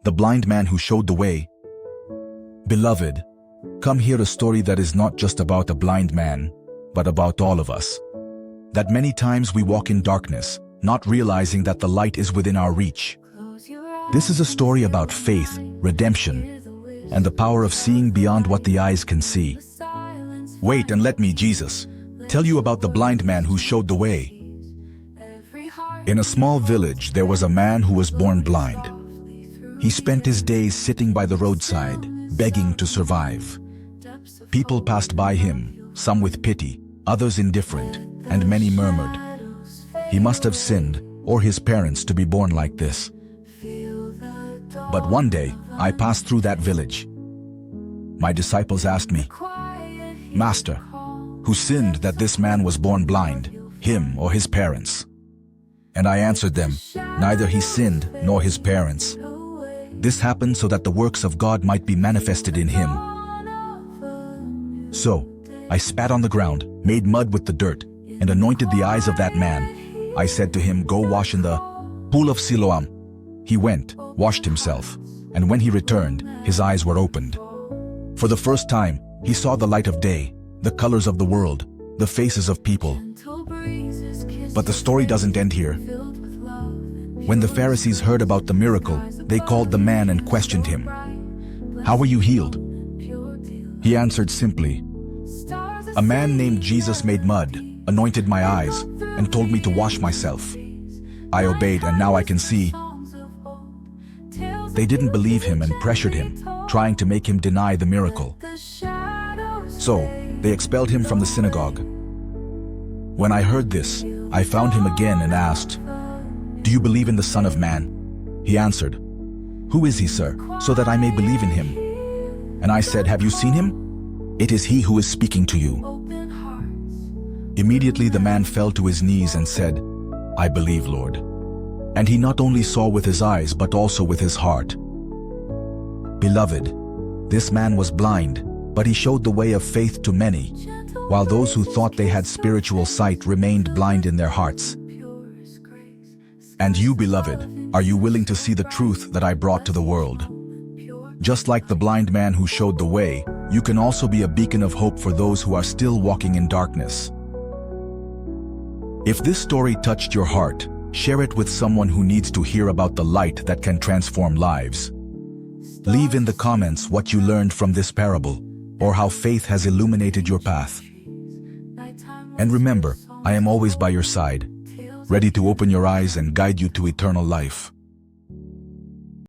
the blind man who showed the way. Beloved, come hear a story that is not just about a blind man, but about all of us. That many times we walk in darkness, not realizing that the light is within our reach. This is a story about faith, redemption, and the power of seeing beyond what the eyes can see. Wait and let me, Jesus, tell you about the blind man who showed the way. In a small village, there was a man who was born blind. He spent his days sitting by the roadside, begging to survive. People passed by him, some with pity, others indifferent, and many murmured, "He must have sinned, or his parents, to be born like this." But one day, I passed through that village. My disciples asked me, "Master, who sinned that this man was born blind, him or his parents?" And I answered them, "Neither he sinned nor his parents. This happened so that the works of God might be manifested in him." So, I spat on the ground, made mud with the dirt, and anointed the eyes of that man. I said to him, "Go wash in the pool of Siloam." He went, washed himself, and when he returned, his eyes were opened. For the first time, he saw the light of day, the colors of the world, the faces of people. But the story doesn't end here. When the Pharisees heard about the miracle, they called the man and questioned him, "How were you healed?" He answered simply, "A man named Jesus made mud, anointed my eyes, and told me to wash myself. I obeyed, and now I can see." They didn't believe him and pressured him, trying to make him deny the miracle. So, they expelled him from the synagogue. When I heard this, I found him again and asked, "Do you believe in the Son of Man?" He answered, "Who is he, sir, so that I may believe in him?" And I said, "Have you seen him? It is he who is speaking to you." Immediately the man fell to his knees and said, "I believe, Lord." And he not only saw with his eyes but also with his heart. Beloved, this man was blind, but he showed the way of faith to many, while those who thought they had spiritual sight remained blind in their hearts. And you, beloved, are you willing to see the truth that I brought to the world? Just like the blind man who showed the way, you can also be a beacon of hope for those who are still walking in darkness. If this story touched your heart, share it with someone who needs to hear about the light that can transform lives. Leave in the comments what you learned from this parable, or how faith has illuminated your path. And remember, I am always by your side, ready to open your eyes and guide you to eternal life.